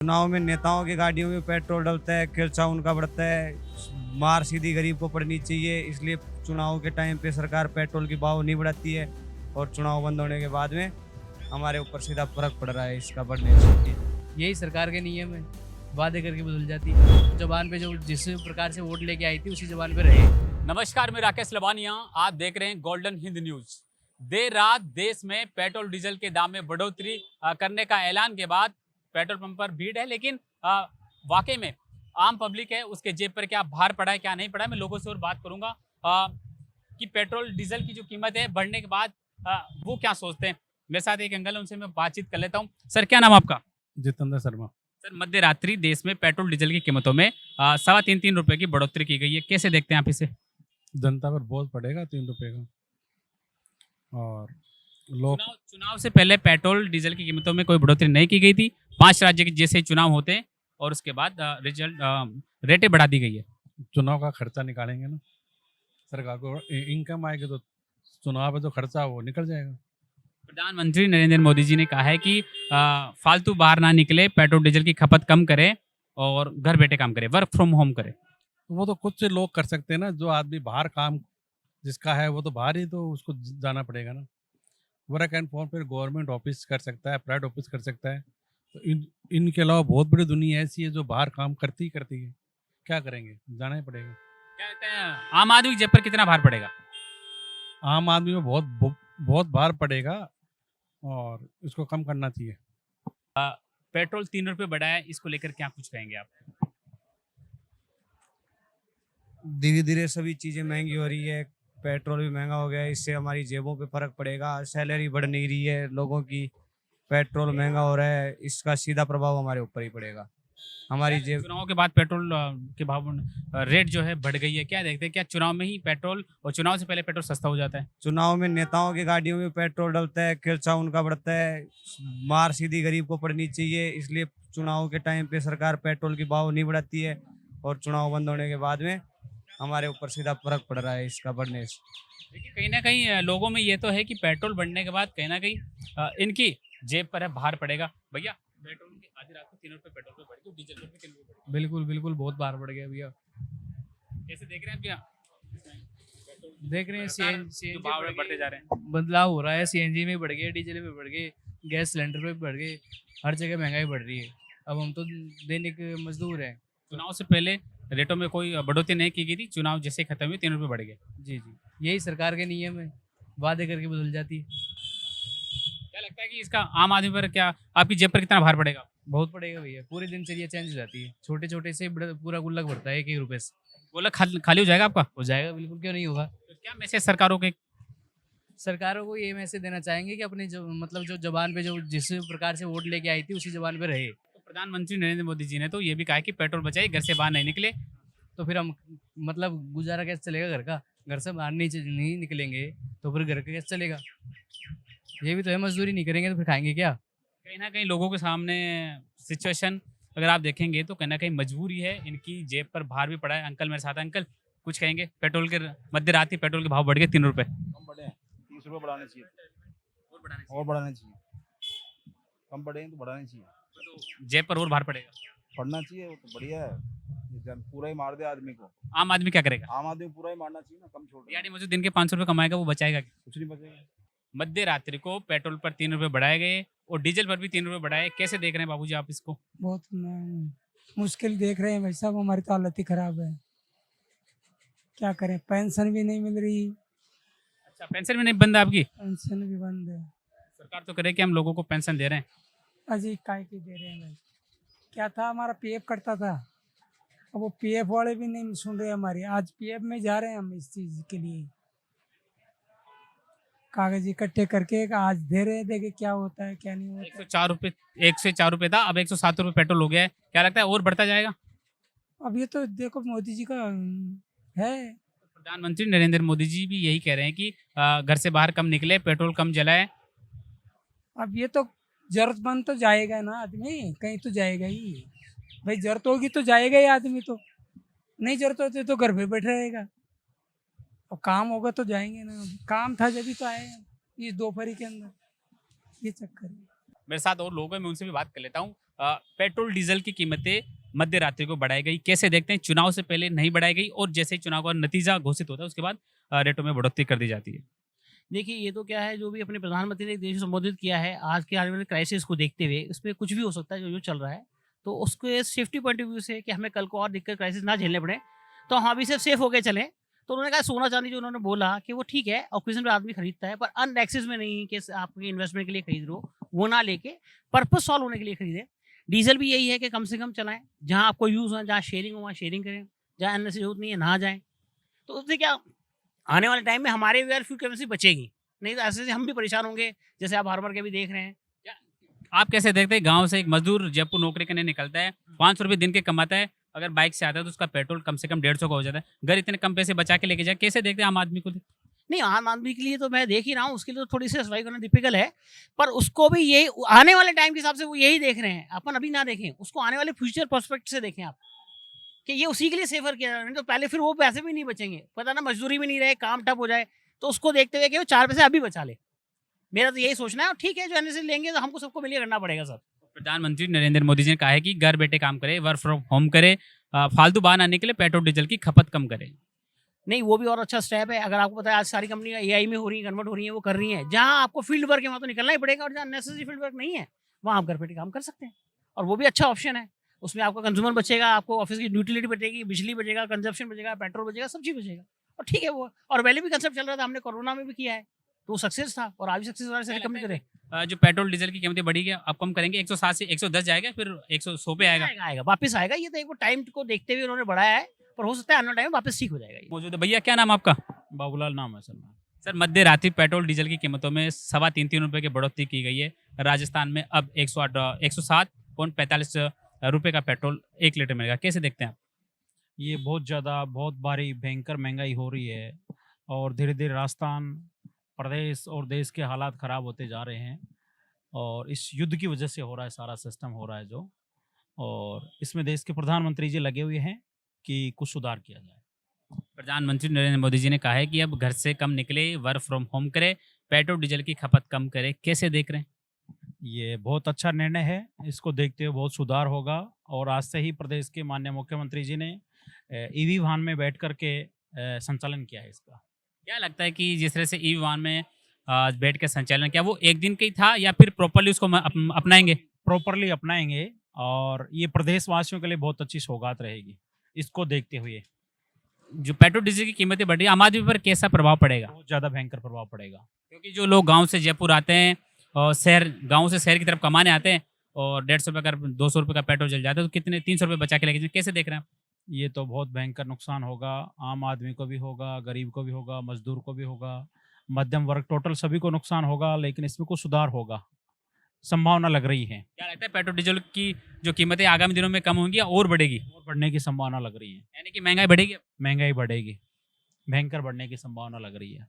चुनाव में नेताओं की गाड़ियों में पेट्रोल डलता है, खर्चा उनका बढ़ता है, मार सीधी गरीब को पड़नी चाहिए। इसलिए चुनाव के टाइम पे सरकार पेट्रोल की भाव नहीं बढ़ाती है और चुनाव बंद होने के बाद में हमारे ऊपर सीधा फर्क पड़ रहा है इसका बढ़ने से। यही सरकार के नियम है, वादे करके बदल जाती है। जबान पे जो जिस प्रकार से वोट लेके आई थी उसी जबान पे रहे। नमस्कार, मैं राकेश लवानिया। आप देख रहे हैं गोल्डन हिंद न्यूज। देर रात देश में पेट्रोल डीजल के दाम में बढ़ोतरी करने का ऐलान के बाद पेट्रोल पंप पर भीड़ है, लेकिन वाकई में आम पब्लिक है उसके जेब पर क्या भार पड़ा है क्या नहीं पड़ा है। मैं लोगों से और बात करूंगा कि पेट्रोल डीजल की जो कीमत है बढ़ने के बाद वो क्या सोचते हैं। मेरे साथ एक अंकल है, उनसे मैं बातचीत कर लेता हूँ। सर, क्या नाम आपका? जितेंद्र शर्मा। सर, मध्य रात्रि देश में पेट्रोल डीजल की कीमतों में 3.25 रुपए की बढ़ोतरी की गई है, कैसे देखते हैं आप इसे? जनता पर बोझ पड़ेगा 3 रुपए का। और लोग चुनाव से पहले पेट्रोल डीजल की कीमतों में कोई बढ़ोतरी नहीं की गई थी। 5 राज्य के जैसे चुनाव होते हैं और उसके बाद रेटें बढ़ा दी गई है। चुनाव का खर्चा निकालेंगे ना, सरकार को इनकम आएगी तो चुनाव पे जो खर्चा वो निकल जाएगा। प्रधानमंत्री नरेंद्र मोदी जी ने कहा है कि फालतू बाहर ना निकले, पेट्रोल डीजल की खपत कम करें और घर बैठे काम करें, वर्क फ्रॉम होम करें। वो तो कुछ से लोग कर सकते हैं ना, जो आदमी बाहर काम जिसका है वो तो बाहर ही तो उसको जाना पड़ेगा ना। वर्क एंड फ्रॉम फिर गवर्नमेंट ऑफिस कर सकता है, प्राइवेट ऑफिस कर सकता है। तो इनके अलावा बहुत बड़ी दुनिया ऐसी है जो बाहर काम करती ही करती है। क्या करेंगे, जाना ही पड़ेगा। क्या कहते हैं, आम आदमी की जेब पर कितना भार पड़ेगा? आम आदमी में बहुत भार पड़ेगा और इसको कम करना चाहिए। पेट्रोल 3 रुपए बढ़ा है, इसको लेकर क्या कुछ कहेंगे आप? धीरे धीरे सभी चीज़ें महंगी हो रही है, पेट्रोल भी महंगा हो गया है, इससे हमारी जेबों पे फर्क पड़ेगा। सैलरी बढ़ नहीं रही है लोगों की, पेट्रोल महंगा हो रहा है, इसका सीधा प्रभाव हमारे ऊपर ही पड़ेगा। हमारी जेब चुनाव के बाद पेट्रोल के भाव रेट जो है बढ़ गई है, क्या देखते हैं? क्या चुनाव में ही पेट्रोल और चुनाव से पहले पेट्रोल सस्ता हो जाता है? चुनाव में नेताओं की गाड़ियों में पेट्रोल डलता है, खर्चा उनका बढ़ता है, मार सीधी गरीब को पड़नी चाहिए। इसलिए चुनाव के टाइम पे सरकार पेट्रोल की भाव नहीं बढ़ाती है और चुनाव बंद होने के बाद में हमारे ऊपर सीधा फर्क पड़ रहा है इसका बढ़ने से। देखिए, कहीं ना कहीं लोगों में ये तो है कि पेट्रोल बढ़ने के बाद कहीं ना कहीं इनकी जेब पर है भार पड़ेगा। भैया, पेट्रोल की आधी रात को 3 रुपए पेट्रोल पे बढ़ी, तो डीजल पे भी 3 रुपए बढ़ी। बिल्कुल बिल्कुल बहुत बार बढ़ गया भैया। कैसे देख रहे हैं आप? क्या देख रहे हैं जो भाव है बढ़ते जा रहे हैं। बदलाव हो रहा है। सीएनजी में बढ़ गए, डीजल में बढ़ गए, गैस सिलेंडर पे बढ़ गए, हर जगह महंगाई बढ़ रही है। अब हम तो दैनिक मजदूर हैं। चुनाव से पहले रेटों में कोई बढ़ोतरी नहीं की गई थी, चुनाव जैसे खत्म हुए 3 रुपए बढ़ गए। जी जी, यही सरकार के नियम है, वादे करके बदल जाती है। क्या लगता है कि इसका आम आदमी पर, क्या आपकी जेब पर कितना भार पड़ेगा? बहुत पड़ेगा भैया, पूरी दिनचर्या चेंज हो जाती है। छोटे छोटे से पूरा गुल्लक बढ़ता है 1-1 रुपए से। बोला खाली हो जाएगा आपका? हो जाएगा, बिल्कुल, क्यों नहीं होगा। तो क्या मैसेज सरकारों के? सरकारों को ये मैसेज देना चाहेंगे कि अपनी जो जो जबान पे जो जिस प्रकार से वोट लेके आई थी उसी जबान पे रहे। तो प्रधानमंत्री नरेंद्र मोदी जी ने तो ये भी कहा है कि पेट्रोल बचाइए, घर से बाहर नहीं निकले। तो फिर हम गुजारा कैसे चलेगा घर का? घर से बाहर नहीं निकलेंगे तो फिर घर का कैसे चलेगा? ये भी तो है, मजदूरी नहीं करेंगे तो फिर खाएंगे क्या? कहीं ना कहीं लोगों के सामने सिचुएशन अगर आप देखेंगे तो कहीं ना कहीं मजबूरी है, इनकी जेब पर भार भी पड़ा है। अंकल मेरे साथ है। अंकल, कुछ कहेंगे? पेट्रोल के मध्य रात्रि पेट्रोल के भाव बढ़ गए 3 रुपए। कम बढ़े हैं, 30 रुपये बढ़ाने चाहिए और बढ़ाने चाहिए। कम बढ़े हैं तो बढ़ाने चाहिए। तो जेब पर और भार पड़ेगा। पढ़ना चाहिए, वो तो बढ़िया है। ये पूरा ही मार दे आदमी को। आम आदमी क्या करेगा? आम आदमी को पूरा ही मारना चाहिए ना, कम छोड़ यानी मुझे दिन के 500 रुपये कमाएगा, वो बचाएगा क्या? कुछ नहीं बचेगा। मध्य रात्रि को पेट्रोल पर 3 रुपए बढ़ाए गए और डीजल पर भी 3 रुपए बढ़ाए, कैसे देख रहे हैं बाबूजी आप इसको? बहुत मुश्किल देख रहे हैं भाई साहब, हमारी तो हालत ही खराब है। क्या करें, पेंशन भी नहीं मिल रही। अच्छा, पेंशन भी नहीं बंद है आपकी? पेंशन भी बंद है। सरकार तो करे कि हम लोगों को पेंशन दे रहे हैं। अजी काय के दे रहे हैं भाई? क्या था, हमारा पीएफ कटता था, अब वो पीएफ वाले भी नहीं सुन रहे हमारी। आज पीएफ में जा रहे हैं हम इस चीज के लिए, कागज इकट्ठे करके आज दे रहे हैं, देखे क्या होता है क्या नहीं होता। 104 रुपए था, अब 107 रुपए पेट्रोल हो गया है। क्या लगता है और बढ़ता जाएगा? अब ये तो देखो मोदी जी का है। प्रधानमंत्री नरेंद्र मोदी जी भी यही कह रहे हैं कि घर से बाहर कम निकले, पेट्रोल कम जलाए। अब ये तो जरूरतमंद तो जाएगा ना आदमी, कहीं तो जाएगा ही भाई। जरूरत होगी तो जाएगा ही आदमी, तो नहीं जरूरत होती तो घर पे बैठ रहेगा। और काम होगा तो जाएंगे ना। काम था जब भी तो आए हैं इस दोपहरी के अंदर, ये चक्कर है। मेरे साथ और लोग हैं, मैं उनसे भी बात कर लेता हूँ। पेट्रोल डीजल की कीमतें मध्य रात्रि को बढ़ाई गई, कैसे देखते हैं? चुनाव से पहले नहीं बढ़ाई गई और जैसे ही चुनाव का नतीजा घोषित होता है उसके बाद रेटों में बढ़ोतरी कर दी जाती है। देखिए, ये तो क्या है, जो भी अपने प्रधानमंत्री ने देश को संबोधित किया है, आज के आने वाले क्राइसिस को देखते हुए, इसमें कुछ भी हो सकता है जो चल रहा है। तो उसके सेफ्टी पॉइंट ऑफ व्यू से कि हमें कल को और दिक्कत क्राइसिस ना झेलने पड़े, तो हम अभी से सेफ होके चलें। तो उन्होंने कहा सोना-चांदी जो उन्होंने बोला कि वो ठीक है, ऑकेज़न पे आदमी खरीदता है, पर अनएक्सेस में नहीं कि आपके इन्वेस्टमेंट के लिए खरीद रहे हो, वो ना लेके पर्पस सॉल्व होने के लिए खरीदें। डीज़ल भी यही है कि कम से कम चलाएँ, जहाँ आपको यूज़ हो, जहाँ शेयरिंग हो वहाँ शेयरिंग करें, जहाँ अननेसेसरी ज़रूरत नहीं है ना जाएँ। तो उससे क्या आने वाले टाइम में हमारे भी यार फ्यूल कैपेसिटी बचेगी, नहीं तो ऐसे हम भी परेशान होंगे, जैसे आप हर बार के भी देख रहे हैं। आप कैसे देखते हैं? गांव से एक मजदूर जयपुर नौकरी करने निकलता है, 500 रुपये दिन के कमाता है, अगर बाइक से आता है तो उसका पेट्रोल कम से कम 150 का हो जाता है। घर इतने कम पैसे बचा के लेके जाए, कैसे देखते हैं आम आदमी को? नहीं, आम आदमी के लिए तो मैं देख ही रहा हूँ, उसके लिए तो थोड़ी सी सर्वाइव करना डिफिकल्ट है, पर उसको भी यही आने वाले टाइम के हिसाब से वो यही देख रहे हैं, अपन अभी ना देखें, उसको आने वाले फ्यूचर पर्सपेक्ट से देखें आप, कि ये उसी के लिए सेफर किया जा रहा है, नहीं तो पहले फिर वो पैसे भी नहीं बचेंगे, पता ना मजदूरी भी नहीं रहे, काम ठप हो जाए, तो उसको देखते हुए कि वो 4 पैसे अभी बचा ले। मेरा तो यही सोचना है, और ठीक है जो एनएसए लेंगे तो हमको सबको मिलिए करना पड़ेगा सर। प्रधानमंत्री नरेंद्र मोदी जी ने कहा है कि घर बैठे काम करे, वर्क फ्रॉम होम करे, फालतू बाहर आने के लिए पेट्रोल डीजल की खपत कम करे। नहीं, वो भी और अच्छा स्टेप है। अगर आपको पता है आज सारी कंपनी एआई में हो रही है, कन्वर्ट हो रही है, वो कर रही हैं। जहाँ आपको फील्ड वर्क है वहाँ तो निकलना ही पड़ेगा, और जहाँ नेसेसरी फील्ड वर्क नहीं है वहाँ आप घर बैठे काम कर सकते हैं, और वो भी अच्छा ऑप्शन है। उसमें आपका कंज्यूमर बचेगा, आपको ऑफिस की यूटिलिटी बचेगी, बिजली बचेगा, कंजप्शन बचेगा, पेट्रोल बचेगा, सब चीज़ बचेगा, और ठीक है वो। और पहले भी कंसेप्ट चल रहा था, हमने कोरोना में भी किया है, तो वो सक्सेस था, और आज भी सक्सेस हो रहा है, कम करें। जो पेट्रोल डीजल की कीमतें बढ़ी है, अब कम करेंगे, 107 से 110 जाएगा, फिर 100 पे आएगा। आएगा, वापस आएगा। ये तो एक टाइम को देखते हुए उन्होंने बढ़ाया है, पर हो सकता है आने वाले टाइम में वापस ठीक हो जाएगा ये। मौजूद है भैया, क्या नाम आपका? बाबूलाल नाम है सर। सर, मध्य रात्रि पेट्रोल डीजल की कीमतों में 3.25 रुपये की बढ़ोतरी की गई है। राजस्थान में अब 107.45 रुपये का पेट्रोल 1 लीटर मिलेगा, कैसे देखते हैं आप? ये बहुत ज़्यादा, बहुत भारी भयंकर महंगाई हो रही है, और धीरे धीरे राजस्थान प्रदेश और देश के हालात ख़राब होते जा रहे हैं, और इस युद्ध की वजह से हो रहा है, सारा सिस्टम हो रहा है जो, और इसमें देश के प्रधानमंत्री जी लगे हुए हैं कि कुछ सुधार किया जाए। प्रधानमंत्री नरेंद्र मोदी जी ने कहा है कि अब घर से कम निकले, वर्क फ्रॉम होम करे, पेट्रोल डीजल की खपत कम करे, कैसे देख रहे हैं? ये बहुत अच्छा निर्णय है, इसको देखते हुए बहुत सुधार होगा, और आज से ही प्रदेश के माननीय मुख्यमंत्री जी ने ईवी वाहन में बैठ कर के संचालन किया है इसका। क्या लगता है कि जिस तरह से ई वाहन में बैठ के संचालन, क्या वो एक दिन का ही था या फिर प्रॉपरली उसको अपनाएंगे? प्रॉपरली अपनाएंगे, और ये प्रदेशवासियों के लिए बहुत अच्छी सौगात रहेगी, इसको देखते हुए। जो पेट्रोल डीजल की कीमतें बढ़ रही है, आम आदमी पर कैसा प्रभाव पड़ेगा? बहुत ज़्यादा भयंकर प्रभाव पड़ेगा, क्योंकि जो लोग गांव से जयपुर आते हैं और गांव से शहर की तरफ कमाने आते हैं, और 150 रुपये का 200 रुपये का पेट्रोल जल जाता है, तो कितने 300 रुपये बचा के लेके, कैसे देख रहे हैं आप? ये तो बहुत भयंकर नुकसान होगा, आम आदमी को भी होगा, गरीब को भी होगा, मजदूर को भी होगा, मध्यम वर्ग, टोटल सभी को नुकसान होगा, लेकिन इसमें कुछ सुधार होगा, संभावना लग रही है। क्या लगता है पेट्रोल डीजल की जो कीमतें आगामी दिनों में कम होंगी या और बढ़ेगी? और बढ़ने की संभावना लग रही है, यानी कि महंगाई बढ़ेगी? महंगाई बढ़ेगी, भयंकर बढ़ने की संभावना लग रही है।